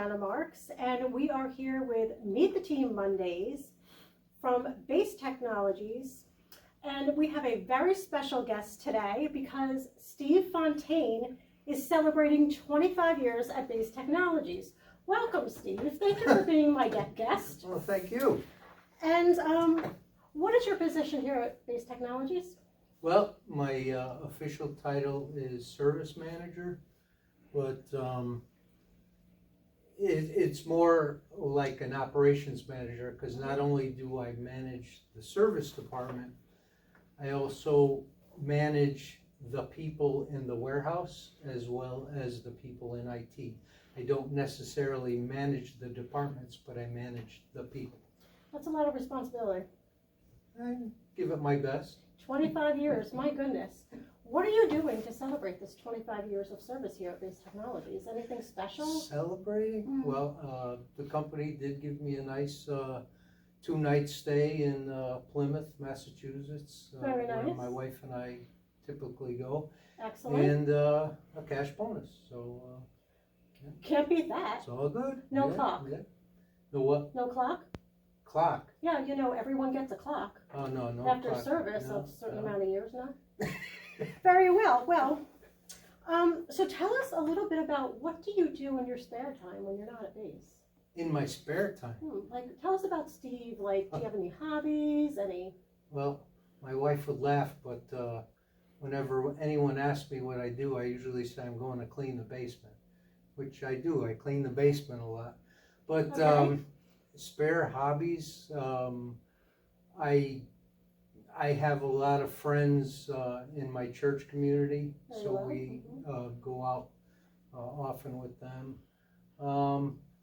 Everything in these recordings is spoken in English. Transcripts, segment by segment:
Jana Marks, and we are here with Meet the Team Mondays from Base Technologies. And we have a very special guest today because Steve Fontaine is celebrating 25 years at Base Technologies. Welcome, Steve. Thank you for being my guest. Well, thank you. And what is your position here at Base Technologies? Well, my official title is service manager, but it's more like an operations manager because not only do I manage the service department, I also manage the people in the warehouse as well as the people in IT. I don't necessarily manage the departments, but I manage the people. That's a lot of responsibility. I give it my best. 25 years, my goodness. What are you doing to celebrate this 25 years of service here at Base Technologies? Anything special? Celebrating? Well, the company did give me a nice 2-night stay in Plymouth, Massachusetts, Very nice. where my wife and I typically go. Excellent. And a cash bonus. So Can't beat that. it's all good. No clock. Yeah. No what? No clock? Clock. Yeah, you know, everyone gets a clock. Oh, no After clock. service No, of a certain no. amount of years now. Very well. Well, so tell us a little bit about what do you do in your spare time when you're not at base? In my spare time? Like, tell us about Steve. Like, do you have any hobbies? Well, my wife would laugh, but whenever anyone asks me what I do, I usually say I'm going to clean the basement, which I do. I clean the basement a lot. But Okay. Spare hobbies, I have a lot of friends in my church community, Very so well. we go out often with them.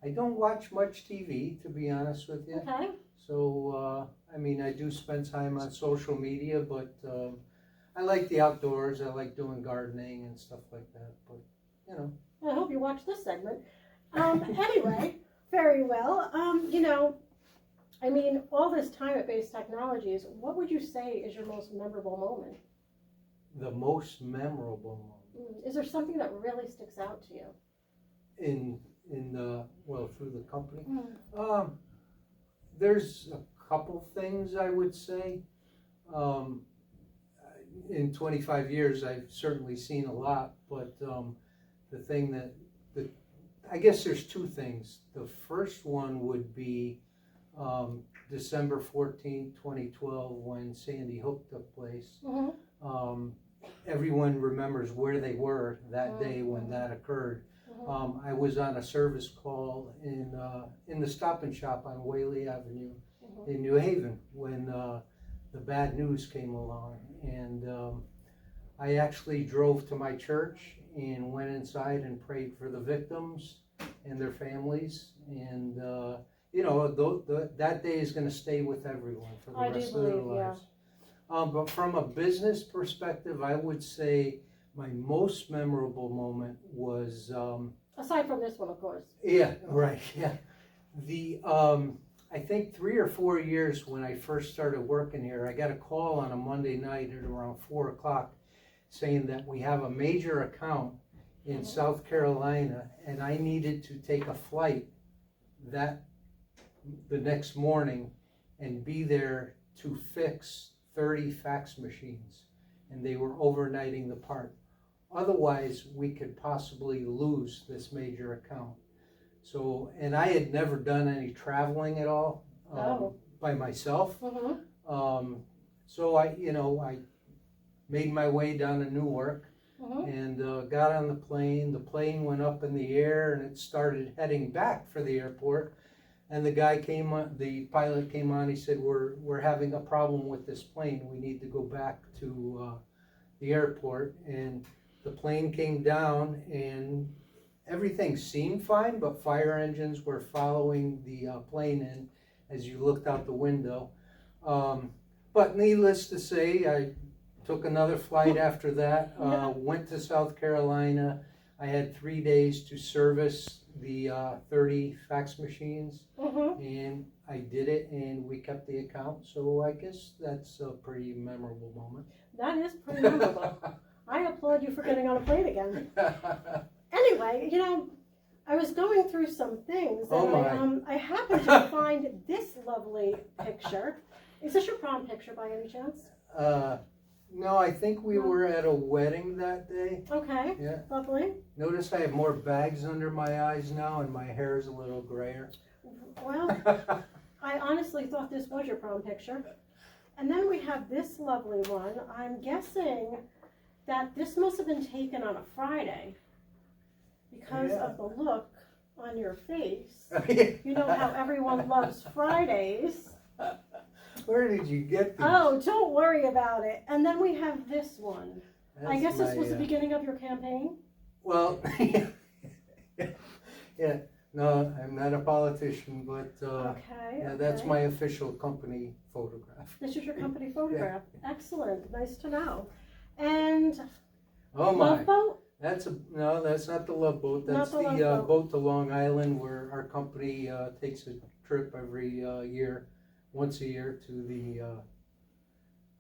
I don't watch much TV, to be honest with you. Okay. So, I mean, I do spend time on social media, but I like the outdoors. I like doing gardening and stuff like that, but, you know. I hope you watch this segment. Anyway, very well. You know, I mean, all this time at Base Technologies, what would you say is your most memorable moment? The most memorable moment Is there something that really sticks out to you? well, through the company. There's a couple things I would say. In 25 years, I've certainly seen a lot, but the thing I guess there's two things. The first one would be December 14, 2012, when Sandy Hook took place. Everyone remembers where they were that day when that occurred. I was on a service call in the Stop and Shop on Whaley Avenue in New Haven when the bad news came along, and I actually drove to my church and went inside and prayed for the victims and their families, and you know, that day is going to stay with everyone for the rest of their lives. But from a business perspective, I would say my most memorable moment was Aside from this one, of course. Yeah, right, yeah. I think 3 or 4 years when I first started working here, I got a call on a Monday night at around 4 o'clock saying that we have a major account in South Carolina and I needed to take a flight the next morning and be there to fix 30 fax machines, and they were overnighting the part. Otherwise, we could possibly lose this major account. So, and I had never done any traveling at all by myself. So I made my way down to Newark and got on the plane. The plane went up in the air and it started heading back for the airport. And the pilot came on, he said, we're having a problem with this plane. We need to go back to the airport. And the plane came down and everything seemed fine, but fire engines were following the plane in as you looked out the window. But needless to say, I took another flight after that, went to South Carolina. I had 3 days to service the 30 fax machines, and I did it, and we kept the account. So I guess that's a pretty memorable moment. That is pretty memorable. I applaud you for getting on a plane again. Anyway, you know, I was going through some things Oh, and I happened to find this lovely picture. Is this your prom picture by any chance? No, I think we were at a wedding that day. Okay, Yeah. lovely. Notice I have more bags under my eyes now and my hair is a little grayer. Well, I honestly thought this was your prom picture. And then we have this lovely one. I'm guessing that this must have been taken on a Friday because of the look on your face. You know how everyone loves Fridays. Where did you get these? Oh, don't worry about it. And then we have this one. I guess this was the my, beginning of your campaign? Well, yeah. No, I'm not a politician, but Okay. that's my official company photograph. This is your company photograph. Excellent. Nice to know. And Oh my. Love Boat? No, that's not the Love Boat. That's Not the the Love boat to Long Island, where our company takes a trip every year, once a year, to the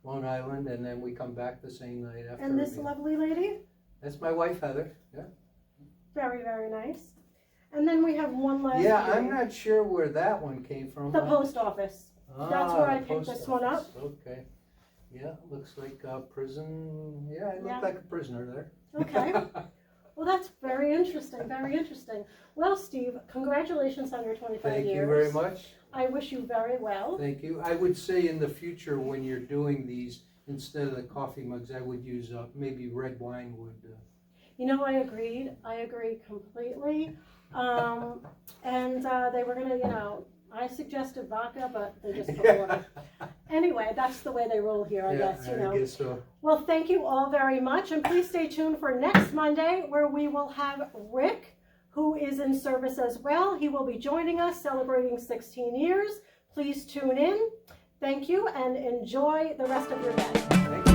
Long Island, and then we come back the same night after. And this again. lovely lady? That's my wife, Heather. Yeah. Very, very nice. And then we have one last Yeah, one. I'm not sure where that one came from. The post office. That's where I the picked post this one up. office. Okay. Yeah, looks like a prison. Yeah, I look Yeah. like a prisoner there. Okay. Well, that's very interesting, very interesting. Well, Steve, congratulations on your 25 Thank years. you very much. I wish you very well. Thank you. I would say in the future when you're doing these, instead of the coffee mugs, I would use maybe red wine would. You know, I agreed. I agree completely. And they were gonna, I suggested vodka, but they just put water. Anyway, that's the way they roll here, I guess, I guess so. Well, thank you all very much, and please stay tuned for next Monday, where we will have Rick, who is in service as well. He will be joining us, celebrating 16 years. Please tune in. Thank you, and enjoy the rest of your day. Thank you.